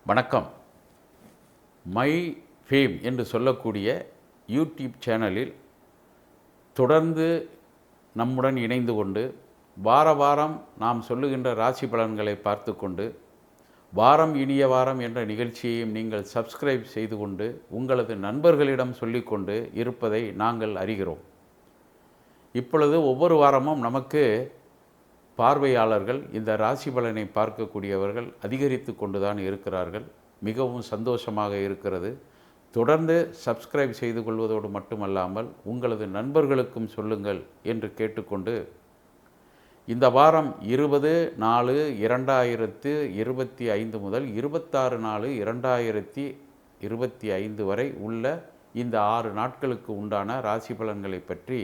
வணக்கம். My fame என்று சொல்லக்கூடிய யூடியூப் சேனலில் தொடர்ந்து நம்முடன் இணைந்து கொண்டு வார வாரம் நாம் சொல்லுகின்ற ராசி பலன்களை பார்த்து கொண்டு வாரம் இனிய வாரம் என்ற நிகழ்ச்சியையும் நீங்கள் சப்ஸ்கிரைப் செய்து கொண்டு உங்களது நண்பர்களிடம் சொல்லிக்கொண்டு இருப்பதை நாங்கள் அறிகிறோம். இப்பொழுது ஒவ்வொரு வாரமும் நமக்கு பார்வையாளர்கள், இந்த ராசி பலனை பார்க்கக்கூடியவர்கள் அதிகரித்து கொண்டுதான் இருக்கிறார்கள். மிகவும் சந்தோஷமாக இருக்கிறது. தொடர்ந்து சப்ஸ்கிரைப் செய்து கொள்வதோடு மட்டுமல்லாமல் உங்களது நண்பர்களுக்கும் சொல்லுங்கள் என்று கேட்டுக்கொண்டு இந்த வாரம் 20/4/2025 முதல் 26/4/2025 வரை உள்ள இந்த 6 நாட்களுக்கு உண்டான ராசி பலன்களை பற்றி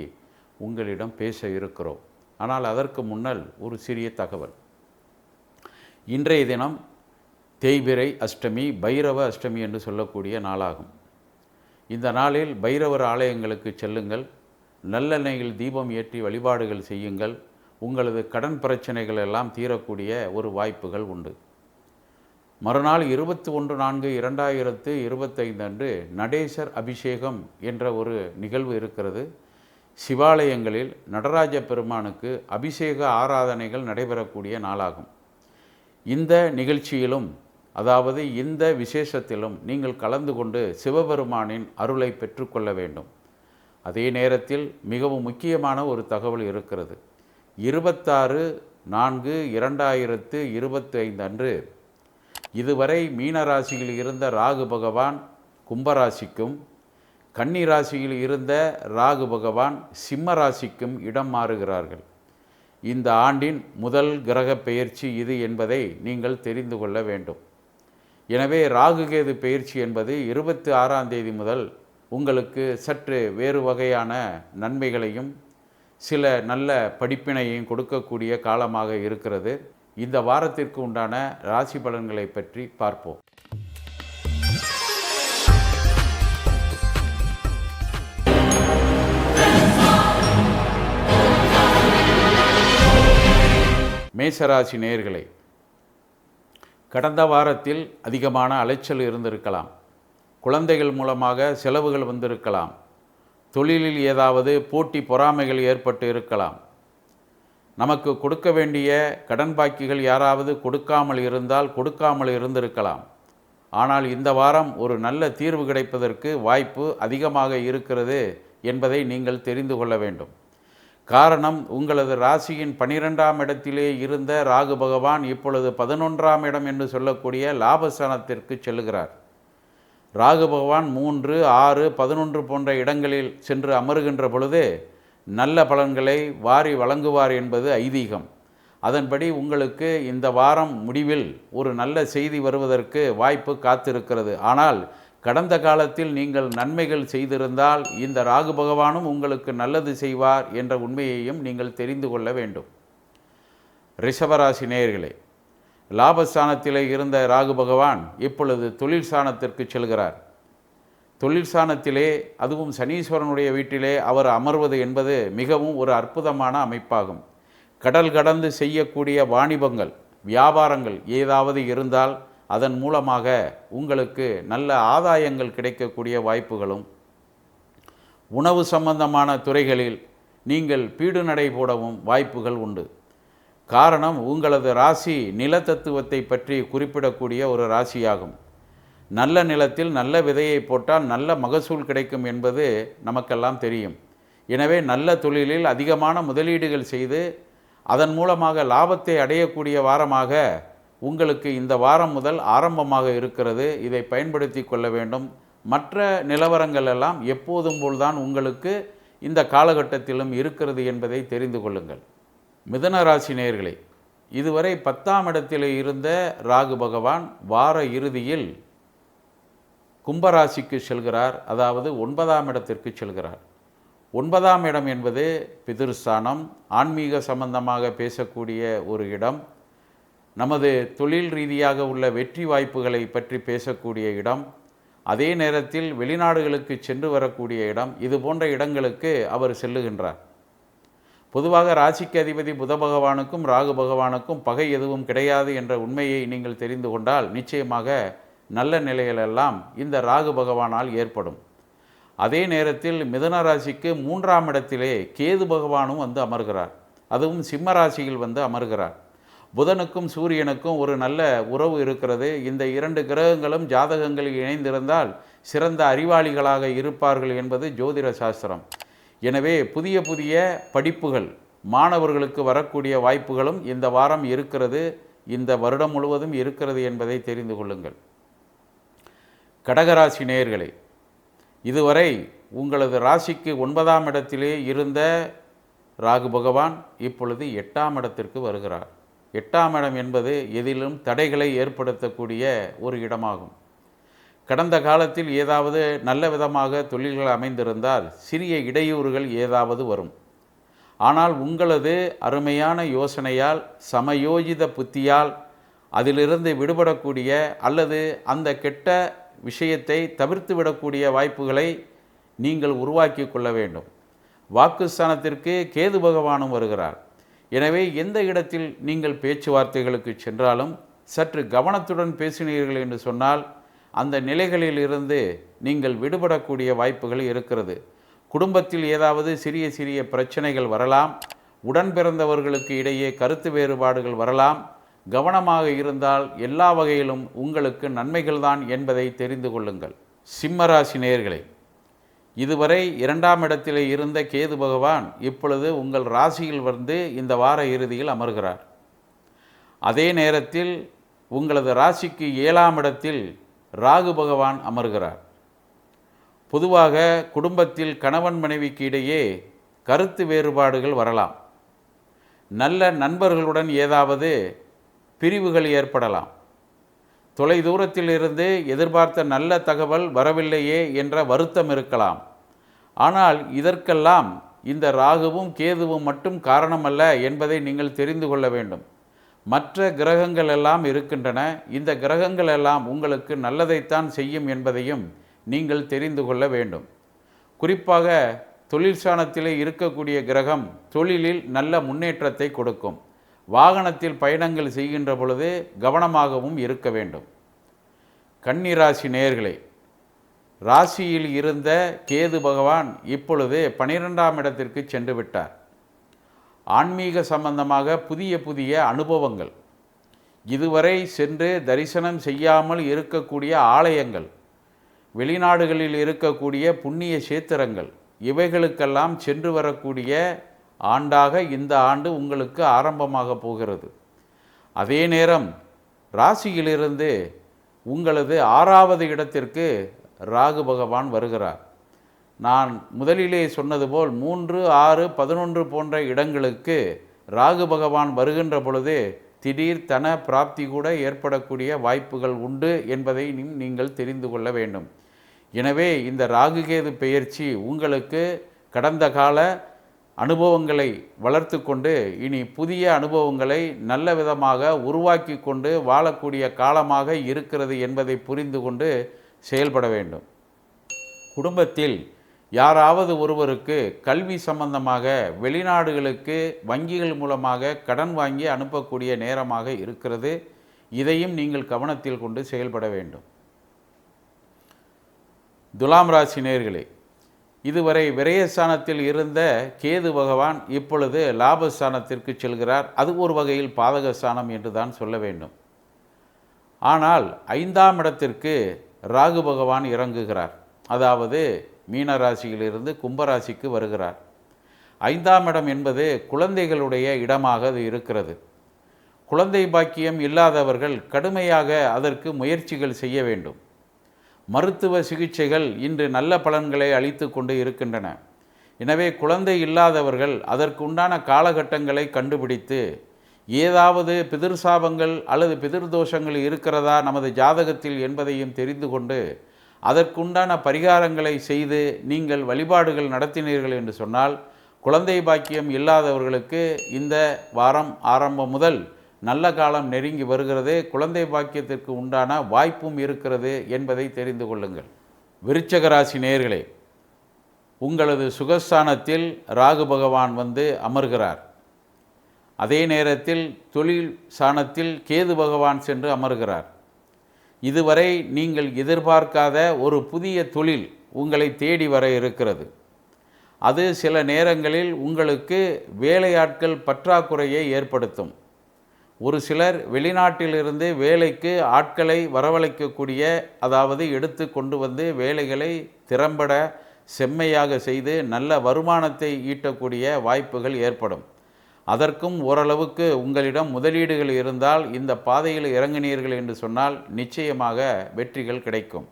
உங்களிடம் பேச இருக்கிறோம். ஆனால் அதற்கு முன்னல் ஒரு சிறிய தகவல். இன்றைய தினம் தேய்பிறை அஷ்டமி, பைரவ அஷ்டமி என்று சொல்லக்கூடிய நாளாகும். இந்த நாளில் பைரவர் ஆலயங்களுக்கு செல்லுங்கள், நல்லெண்ணெயில் தீபம் ஏற்றி வழிபாடுகள் செய்யுங்கள். உங்களது கடன் பிரச்சனைகள் எல்லாம் தீரக்கூடிய ஒரு வாய்ப்புகள் உண்டு. மறுநாள் 21/4/2025 அன்று நடேசர் அபிஷேகம் என்ற ஒரு நிகழ்வு இருக்கிறது. சிவாலயங்களில் நடராஜ பெருமானுக்கு அபிஷேக ஆராதனைகள் நடைபெறக்கூடிய நாளாகும். இந்த நிகழ்ச்சியிலும், அதாவது இந்த விசேஷத்திலும் நீங்கள் கலந்து கொண்டு சிவபெருமானின் அருளை பெற்றுக்கொள்ள வேண்டும். அதே நேரத்தில் மிகவும் முக்கியமான ஒரு தகவல் இருக்கிறது. 26/4/2025 அன்று இதுவரை மீனராசியில் இருந்த ராகு பகவான் கும்பராசிக்கும், கன்னி ராசியில் இருந்த ராகு பகவான் சிம்ம ராசிக்கும் இடம் மாறுகிறார்கள். இந்த ஆண்டின் முதல் கிரக பெயர்ச்சி இது என்பதை நீங்கள் தெரிந்து கொள்ள வேண்டும். எனவே ராகுகேது பெயர்ச்சி என்பது 26ஆம் தேதி முதல் உங்களுக்கு சற்று வேறு வகையான நன்மைகளையும் சில நல்ல படிப்பினையையும் கொடுக்கக்கூடிய காலமாக இருக்கிறது. இந்த வாரத்திற்கு உண்டான ராசி பலன்களை பற்றி பார்ப்போம். மேசராசி நேயர்களே, கடந்த வாரத்தில் அதிகமான அலைச்சல் இருந்திருக்கலாம். குழந்தைகள் மூலமாக செலவுகள் வந்திருக்கலாம். தொழிலில் ஏதாவது போட்டி பொறாமைகள் ஏற்பட்டு இருக்கலாம். நமக்கு கொடுக்க வேண்டிய கடன் பாக்கிகள் யாராவது கொடுக்காமல் இருந்திருக்கலாம். ஆனால் இந்த வாரம் ஒரு நல்ல தீர்வு கிடைப்பதற்கு வாய்ப்பு அதிகமாக இருக்கிறது என்பதை நீங்கள் தெரிந்து கொள்ள வேண்டும். காரணம், உங்களது ராசியின் 12ஆம் இடத்திலே இருந்த ராகு பகவான் இப்பொழுது 11ஆம் இடம் என்று சொல்லக்கூடிய லாபஸ்தானத்திற்கு செல்லுகிறார். ராகு பகவான் 3, 6, 11 போன்ற இடங்களில் சென்று அமருகின்ற பொழுது நல்ல பலன்களை வாரி வழங்குவார் என்பது ஐதீகம். அதன்படி உங்களுக்கு இந்த வாரம் முடிவில் ஒரு நல்ல செய்தி வருவதற்கு வாய்ப்பு காத்திருக்கிறது. ஆனால் கடந்த காலத்தில் நீங்கள் நன்மைகள் செய்திருந்தால் இந்த ராகு பகவானும் உங்களுக்கு நல்லது செய்வார் என்ற உண்மையையும் நீங்கள் தெரிந்து கொள்ள வேண்டும். ரிஷபராசி நேயர்களே, லாபஸ்தானத்திலே இருந்த ராகு பகவான் இப்பொழுது தொழில் ஸ்தானத்திற்கு செல்கிறார். தொழில் ஸ்தானத்திலே, அதுவும் சனீஸ்வரனுடைய வீட்டிலே அவர் அமர்வது என்பது மிகவும் ஒரு அற்புதமான அமைப்பாகும். கடல் கடந்து செய்யக்கூடிய வாணிபங்கள், வியாபாரங்கள் ஏதாவது இருந்தால் அதன் மூலமாக உங்களுக்கு நல்ல ஆதாயங்கள் கிடைக்கக்கூடிய வாய்ப்புகளும், உணவு சம்பந்தமான துறைகளில் நீங்கள் பீடு நடை போடவும் வாய்ப்புகள் உண்டு. காரணம், உங்களது ராசி நிலத்தத்துவத்தை பற்றி குறிப்பிடக்கூடிய ஒரு ராசியாகும். நல்ல நிலத்தில் நல்ல விதையை போட்டால் நல்ல மகசூல் கிடைக்கும் என்பது நமக்கெல்லாம் தெரியும். எனவே நல்ல தொழிலில் அதிகமான முதலீடுகள் செய்து அதன் மூலமாக லாபத்தை அடையக்கூடிய வாரமாக உங்களுக்கு இந்த வாரம் முதல் ஆரம்பமாக இருக்கிறது. இதை பயன்படுத்தி கொள்ள வேண்டும். மற்ற நிலவரங்கள் எல்லாம் எப்போதும் போல்தான் உங்களுக்கு இந்த காலகட்டத்திலும் இருக்கிறது என்பதை தெரிந்து கொள்ளுங்கள். மிதுன ராசி நேயர்களே, இதுவரை 10ஆம் இடத்தில் இருந்த ராகு பகவான் வார இறுதியில் கும்பராசிக்கு செல்கிறார். அதாவது 9ஆம் இடத்திற்கு செல்கிறார். 9ஆம் இடம் என்பது பிதிருஸ்தானம், ஆன்மீக சம்பந்தமாக பேசக்கூடிய ஒரு இடம். நமது தொழில் ரீதியாக உள்ள வெற்றி வாய்ப்புகளை பற்றி பேசக்கூடிய இடம். அதே நேரத்தில் வெளிநாடுகளுக்கு சென்று வரக்கூடிய இடம். இது போன்ற இடங்களுக்கு அவர் செல்லுகின்றார். பொதுவாக ராசிக்கு அதிபதி புத பகவானுக்கும் ராகு பகவானுக்கும் பகை எதுவும் கிடையாது என்ற உண்மையை நீங்கள் தெரிந்து கொண்டால் நிச்சயமாக நல்ல நிலைகளெல்லாம் இந்த ராகு பகவானால் ஏற்படும். அதே நேரத்தில் மிதுன ராசிக்கு 3ஆம் இடத்திலே கேது பகவானும் வந்து அமர்கிறார். அதுவும் சிம்ம ராசியில் வந்து அமர்கிறார். புதனுக்கும் சூரியனுக்கும் ஒரு நல்ல உறவு இருக்கிறது. இந்த 2 கிரகங்களும் ஜாதகங்களில் இணைந்திருந்தால் சிறந்த அறிவாளிகளாக இருப்பார்கள் என்பது ஜோதிட சாஸ்திரம். எனவே புதிய புதிய படிப்புகள் மாணவர்களுக்கு வரக்கூடிய வாய்ப்புகளும் இந்த வாரம் இருக்கிறது, இந்த வருடம் முழுவதும் இருக்கிறது என்பதை தெரிந்து கொள்ளுங்கள். கடகராசி நேயர்களே, இதுவரை உங்களது ராசிக்கு 9ஆம் இடத்திலே இருந்த ராகு பகவான் இப்பொழுது 8ஆம் இடத்திற்கு வருகிறார். 8ஆம் இடம் என்பது எதிலும் தடைகளை ஏற்படுத்தக்கூடிய ஒரு இடமாகும். கடந்த காலத்தில் ஏதாவது நல்ல விதமாக தொழில்கள் அமைந்திருந்தால் சிறிய இடையூறுகள் ஏதாவது வரும். ஆனால் உங்களது அருமையான யோசனையால், சமயோஜித புத்தியால் அதிலிருந்து விடுபடக்கூடிய அல்லது அந்த கெட்ட விஷயத்தை தவிர்த்து விடக்கூடிய வாய்ப்புகளை நீங்கள் உருவாக்கி கொள்ள வேண்டும். வாக்குஸ்தானத்திற்கு கேது பகவானும் வருகிறார். எனவே எந்த இடத்தில் நீங்கள் பேச்சுவார்த்தைகளுக்கு சென்றாலும் சற்று கவனத்துடன் பேசினீர்கள் என்று சொன்னால் அந்த நிலைகளில் இருந்து நீங்கள் விடுபடக்கூடிய வாய்ப்புகள் இருக்கிறது. குடும்பத்தில் ஏதாவது சிறிய சிறிய பிரச்சனைகள் வரலாம். உடன் பிறந்தவர்களுக்கு இடையே கருத்து வேறுபாடுகள் வரலாம். கவனமாக இருந்தால் எல்லா வகையிலும் உங்களுக்கு நன்மைகள்தான் என்பதை தெரிந்து கொள்ளுங்கள். சிம்மராசி நேயர்களே, இதுவரை 2ஆம் இடத்திலே இருந்த கேது பகவான் இப்பொழுது உங்கள் ராசியில் வந்து இந்த வார இறுதியில் அமர்கிறார். அதே நேரத்தில் உங்களது ராசிக்கு 7ஆம் இடத்தில் ராகு பகவான் அமர்கிறார். பொதுவாக குடும்பத்தில் கணவன் மனைவிக்கு இடையே கருத்து வேறுபாடுகள் வரலாம். நல்ல நண்பர்களுடன் ஏதாவது பிரிவுகள் ஏற்படலாம். தொலைதூரத்தில் இருந்து எதிர்பார்த்த நல்ல தகவல் வரவில்லையே என்ற வருத்தம் இருக்கலாம். ஆனால் இதற்கெல்லாம் இந்த ராகுவும் கேதுவும் மட்டும் காரணமல்ல என்பதை நீங்கள் தெரிந்து கொள்ள வேண்டும். மற்ற கிரகங்கள் எல்லாம் இருக்கின்றன. இந்த கிரகங்கள் எல்லாம் உங்களுக்கு நல்லதைத்தான் செய்யும் என்பதையும் நீங்கள் தெரிந்து கொள்ள வேண்டும். குறிப்பாக தொழில் ஸ்தானத்திலே இருக்கக்கூடிய கிரகம் தொழிலில் நல்ல முன்னேற்றத்தை கொடுக்கும். வாகனத்தில் பயணங்கள் செய்கின்ற பொழுது கவனமாகவும் இருக்க வேண்டும். கன்னிராசி நேயர்களே, ராசியில் இருந்த கேது பகவான் இப்பொழுது 12ஆம் இடத்திற்கு சென்று விட்டார். ஆன்மீக சம்பந்தமாக புதிய புதிய அனுபவங்கள், இதுவரை சென்று தரிசனம் செய்யாமல் இருக்கக்கூடிய ஆலயங்கள், வெளிநாடுகளில் இருக்கக்கூடிய புண்ணிய சேத்திரங்கள், இவைகளுக்கெல்லாம் சென்று வரக்கூடிய ஆண்டாக இந்த ஆண்டு உங்களுக்கு ஆரம்பமாக போகிறது. அதே நேரம் ராசியிலிருந்து உங்களது 6ஆவது இடத்திற்கு ராகு பகவான் வருகிறார். நான் முதலிலே சொன்னது போல் 3, 6, 11 போன்ற இடங்களுக்கு ராகு பகவான் வருகின்ற பொழுது திடீர் தன பிராப்தி கூட ஏற்படக்கூடிய வாய்ப்புகள் உண்டு என்பதை நீங்கள் தெரிந்து கொள்ள வேண்டும். எனவே இந்த ராகுகேது பெயர்ச்சி உங்களுக்கு கடந்த கால அனுபவங்களை வளர்த்து கொண்டு இனி புதிய அனுபவங்களை நல்ல விதமாக உருவாக்கி கொண்டு வாழக்கூடிய காலமாக இருக்கிறது என்பதை புரிந்து கொண்டு செயல்பட வேண்டும். குடும்பத்தில் யாராவது ஒருவருக்கு கல்வி சம்பந்தமாக வெளிநாடுகளுக்கு வங்கிகள் மூலமாக கடன் வாங்கி அனுப்பக்கூடிய நேரமாக இருக்கிறது. இதையும் நீங்கள் கவனத்தில் கொண்டு செயல்பட வேண்டும். துலாம் ராசி நேயர்களே, இதுவரை விரயஸ்தானத்தில் இருந்த கேது பகவான் இப்பொழுது லாபஸ்தானத்திற்கு செல்கிறார். அது ஒரு வகையில் பாதகஸ்தானம் என்று தான் சொல்ல வேண்டும். ஆனால் 5ஆம் இடத்திற்கு ராகு பகவான் இறங்குகிறார். அதாவது மீன ராசியிலிருந்து கும்பராசிக்கு வருகிறார். 5ஆம் இடம் என்பது குழந்தைகளுடைய இடமாக அது இருக்கிறது. குழந்தை பாக்கியம் இல்லாதவர்கள் கடுமையாக அதற்கு முயற்சிகள் செய்ய வேண்டும். மருத்துவ சிகிச்சைகள் இன்று நல்ல பலன்களை அளித்து கொண்டு இருக்கின்றன. எனவே குழந்தை இல்லாதவர்கள் அதற்கு உண்டான காலகட்டங்களை கண்டுபிடித்து ஏதாவது பிதிர்சாபங்கள் அல்லது பிதிர்தோஷங்கள் இருக்கிறதா நமது ஜாதகத்தில் என்பதையும் தெரிந்து கொண்டு அதற்குண்டான பரிகாரங்களை செய்து நீங்கள் வழிபாடுகள் நடத்தினீர்கள் என்று சொன்னால் குழந்தை பாக்கியம் இல்லாதவர்களுக்கு இந்த வாரம் ஆரம்பம் முதல் நல்ல காலம் நெருங்கி வருகிறது. குழந்தை பாக்கியத்திற்கு உண்டான வாய்ப்பும் இருக்கிறது என்பதை தெரிந்து கொள்ளுங்கள். விருச்சிக ராசி நேயர்களே, உங்களது சுகஸ்தானத்தில் ராகு பகவான் வந்து அமர்கிறார். அதே நேரத்தில் தொழில் ஸ்தானத்தில் கேது பகவான் சென்று அமர்கிறார். இதுவரை நீங்கள் எதிர்பார்க்காத ஒரு புதிய தொழில் உங்களை தேடி வர இருக்கிறது. அது சில நேரங்களில் உங்களுக்கு வேலையாட்கள் பற்றாக்குறையை ஏற்படுத்தும். ஒரு சிலர் வெளிநாட்டிலிருந்து வேலைக்கு ஆட்களை வரவழைக்கக்கூடிய, அதாவது எடுத்து கொண்டு வந்து வேலைகளை திறம்பட செம்மையாக செய்து நல்ல வருமானத்தை ஈட்டக்கூடிய வாய்ப்புகள் ஏற்படும். அதற்கும் ஓரளவுக்கு உங்களிடம் முதலீடுகள் இருந்தால் இந்த பாதையில் இறங்கினீர்கள் என்று சொன்னால் நிச்சயமாக வெற்றிகள் கிடைக்கும்.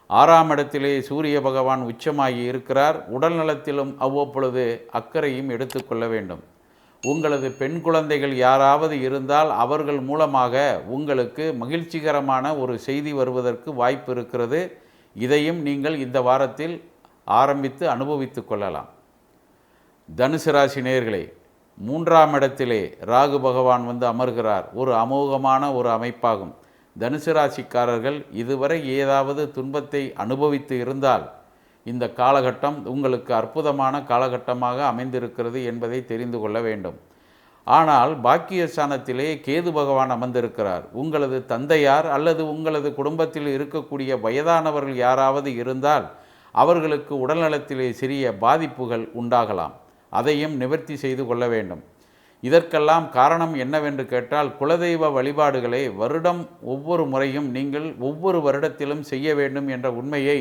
6ஆம் இடத்திலே சூரிய பகவான் உச்சமாகி இருக்கிறார். உடல் நலத்திலும் அவ்வப்பொழுது அக்கறையும் எடுத்துக்கொள்ள வேண்டும். உங்களது பெண் குழந்தைகள் யாராவது இருந்தால் அவர்கள் மூலமாக உங்களுக்கு மகிழ்ச்சிகரமான ஒரு செய்தி வருவதற்கு வாய்ப்பு இருக்கிறது. இதையும் நீங்கள் இந்த வாரத்தில் ஆரம்பித்து அனுபவித்து கொள்ளலாம். தனுசு ராசி நேயர்களே, 3ஆம் இடத்திலே ராகு பகவான் வந்து அமர்கிறார். ஒரு அமோகமான ஒரு அமைப்பாகும். தனுசு ராசிக்காரர்கள் இதுவரை ஏதாவது துன்பத்தை அனுபவித்து இருந்தால் இந்த காலகட்டம் உங்களுக்கு அற்புதமான காலகட்டமாக அமைந்திருக்கிறது என்பதை தெரிந்து கொள்ள வேண்டும். ஆனால் பாக்கியஸ்தானத்திலே கேது பகவான் அமர்ந்திருக்கிறார். உங்களது தந்தையார் அல்லது உங்களது குடும்பத்தில் இருக்கக்கூடிய வயதானவர்கள் யாராவது இருந்தால் அவர்களுக்கு உடல்நலத்திலே சிறிய பாதிப்புகள் உண்டாகலாம். அதையும் நிவர்த்தி செய்து கொள்ள வேண்டும். இதற்கெல்லாம் காரணம் என்னவென்று கேட்டால், குலதெய்வ வழிபாடுகளை வருடம் ஒவ்வொரு முறையும் நீங்கள் ஒவ்வொரு வருடத்திலும் செய்ய வேண்டும் என்ற உண்மையை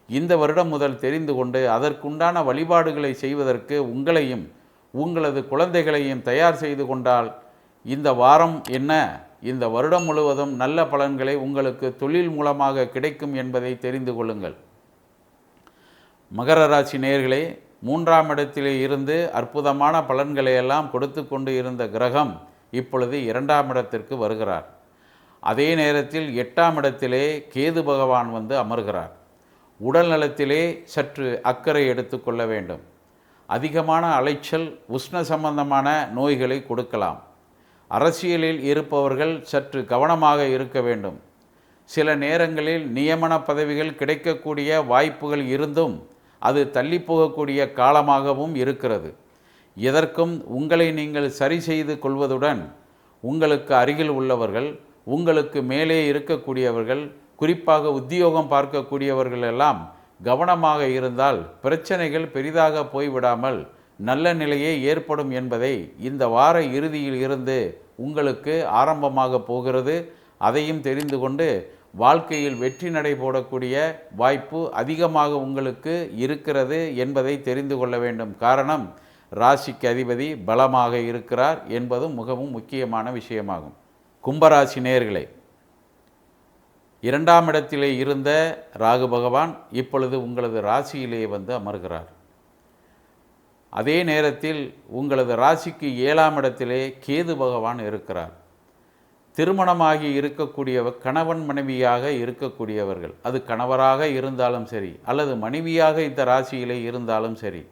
இந்த வருடம் முதல் தெரிந்து கொண்டு அதற்குண்டான வழிபாடுகளை செய்வதற்கு உங்களையும் உங்களது குழந்தைகளையும் தயார் செய்து கொண்டால் இந்த வாரம் என்ன, இந்த வருடம் முழுவதும் நல்ல பலன்களை உங்களுக்கு தொழில் மூலமாக கிடைக்கும் என்பதை தெரிந்து கொள்ளுங்கள். மகர ராசி நேயர்களே, 3ஆம் இடத்திலே இருந்து அற்புதமான பலன்களை எல்லாம் கொடுத்து கொண்டு இருந்த கிரகம் இப்பொழுது 2ஆம் இடத்திற்கு வருகிறார். அதே நேரத்தில் 8ஆம் இடத்திலே கேது பகவான் வந்து அமர்கிறார். உடல் நலத்திலே சற்று அக்கறை எடுத்துக்கொள்ள வேண்டும். அதிகமான அலைச்சல் உஷ்ண சம்பந்தமான நோய்களை கொடுக்கலாம். அரசியலில் இருப்பவர்கள் சற்று கவனமாக இருக்க வேண்டும். சில நேரங்களில் நியமன பதவிகள் கிடைக்கக்கூடிய வாய்ப்புகள் இருந்தும் அது தள்ளி போகக்கூடிய காலமாகவும் இருக்கிறது. எதற்கும் உங்களை நீங்கள் சரி செய்து கொள்வதுடன் உங்களுக்கு அருகில் உள்ளவர்கள், உங்களுக்கு மேலே இருக்கக்கூடியவர்கள், குறிப்பாக உத்தியோகம் பார்க்கக்கூடியவர்கள் எல்லாம் கவனமாக இருந்தால் பிரச்சனைகள் பெரிதாக போய்விடாமல் நல்ல நிலையே ஏற்படும் என்பதை இந்த வார இறுதியில் இருந்து உங்களுக்கு ஆரம்பமாக போகிறது. அதையும் தெரிந்து கொண்டு வாழ்க்கையில் வெற்றி நடை போடக்கூடிய வாய்ப்பு அதிகமாக உங்களுக்கு இருக்கிறது என்பதை தெரிந்து கொள்ள வேண்டும். காரணம், ராசிக்கு அதிபதி பலமாக இருக்கிறார் என்பதும் மிகவும் முக்கியமான விஷயமாகும். கும்பராசி நேயர்களே, 2ஆம் இடத்திலே இருந்த ராகு பகவான் இப்பொழுது உங்களது ராசியிலே வந்து அமர்கிறார். அதே நேரத்தில் உங்களது ராசிக்கு 7ஆம் இடத்திலே கேது பகவான் இருக்கிறார். திருமணமாகி இருக்கக்கூடியவர், கணவன் மனைவியாக இருக்கக்கூடியவர்கள், அது கணவராக இருந்தாலும் சரி அல்லது மனைவியாக இந்த ராசியிலே இருந்தாலும் சரி,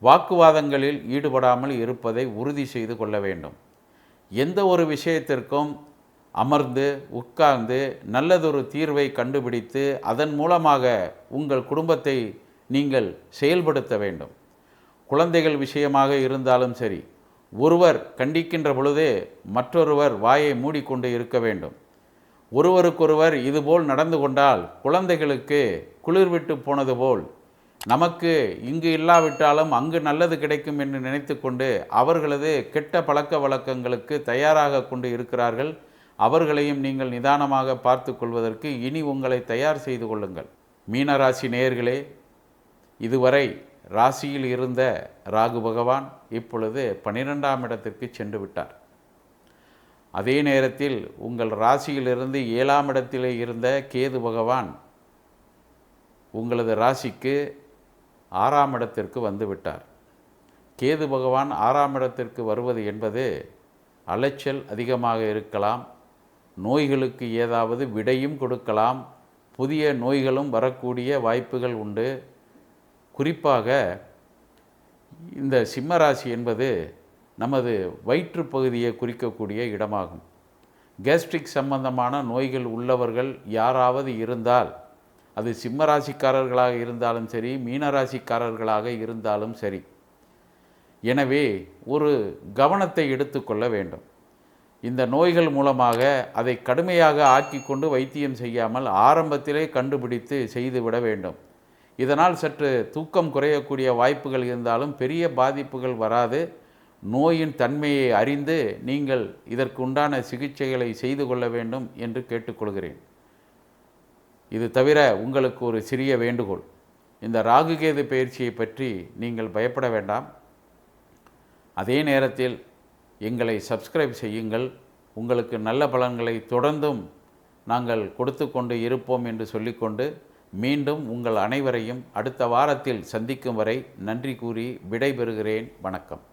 வாக்குவாதங்களில் ஈடுபடாமல் இருப்பதை உறுதி செய்து கொள்ள வேண்டும். எந்த ஒரு விஷயத்திற்கும் அமர்ந்து உட்கார்ந்து நல்லதொரு தீர்வை கண்டுபிடித்து அதன் மூலமாக உங்கள் குடும்பத்தை நீங்கள் செயல்படுத்த வேண்டும். குழந்தைகள் விஷயமாக இருந்தாலும் சரி, ஒருவர் கண்டிக்கின்ற பொழுதே மற்றொருவர் வாயை மூடிக்கொண்டு இருக்க வேண்டும். ஒருவருக்கொருவர் இதுபோல் நடந்து கொண்டால் குழந்தைகளுக்கு குளிர் விட்டு போனது போல் நமக்கு இங்கு இல்லாவிட்டாலும் அங்கு நல்லது கிடைக்கும் என்று நினைத்து கொண்டு அவர்களது கெட்ட பழக்க வழக்கங்களுக்கு தயாராக கொண்டு இருக்கிறார்கள். அவர்களையும் நீங்கள் நிதானமாக பார்த்து கொள்வதற்கு இனி உங்களை தயார் செய்து கொள்ளுங்கள். மீனராசி நேயர்களே, இதுவரை ராசியில் இருந்த ராகு பகவான் இப்பொழுது 12ஆம் இடத்திற்கு சென்று விட்டார். அதே நேரத்தில் உங்கள் ராசியிலிருந்து 7ஆம் இடத்திலே இருந்த கேது பகவான் உங்களது ராசிக்கு 6ஆம் இடத்திற்கு வந்து விட்டார். கேது பகவான் 6ஆம் இடத்திற்கு வருவது என்பது அலைச்சல் அதிகமாக இருக்கலாம், நோய்களுக்கு ஏதாவது விடையும் கொடுக்கலாம், புதிய நோய்களும் வரக்கூடிய வாய்ப்புகள் உண்டு. குறிப்பாக இந்த சிம்மராசி என்பது நமது வயிற்று பகுதியை குறிக்கக்கூடிய இடமாகும். கேஸ்ட்ரிக் சம்பந்தமான நோய்கள் உள்ளவர்கள் யாராவது இருந்தால், அது சிம்மராசிக்காரர்களாக இருந்தாலும் சரி மீனராசிக்காரர்களாக இருந்தாலும் சரி, எனவே ஒரு கவனத்தை எடுத்துக்கொள்ள வேண்டும். இந்த நோய்கள் மூலமாக அதை கடுமையாக ஆக்கிக்கொண்டு வைத்தியம் செய்யாமல் ஆரம்பத்திலே கண்டுபிடித்து செய்துவிட வேண்டும். இதனால் சற்று தூக்கம் குறையக்கூடிய வாய்ப்புகள் இருந்தாலும் பெரிய பாதிப்புகள் வராது. நோயின் தன்மையை அறிந்து நீங்கள் இதற்கு உண்டான சிகிச்சைகளை செய்து கொள்ள வேண்டும் என்று கேட்டுக்கொள்கிறேன். இது தவிர உங்களுக்கு ஒரு சிறிய வேண்டுகோள். இந்த ராகுகேது பயிற்சியை பற்றி நீங்கள் பயப்பட வேண்டாம். அதே நேரத்தில் எங்களை சப்ஸ்கிரைப் செய்யுங்கள். உங்களுக்கு நல்ல பலன்களை தொடர்ந்தும் நாங்கள் கொடுத்து கொண்டு இருப்போம் என்று சொல்லிக்கொண்டு மீண்டும் உங்கள் அனைவரையும் அடுத்த வாரத்தில் சந்திக்கும் வரை நன்றி கூறி விடைபெறுகிறேன். வணக்கம்.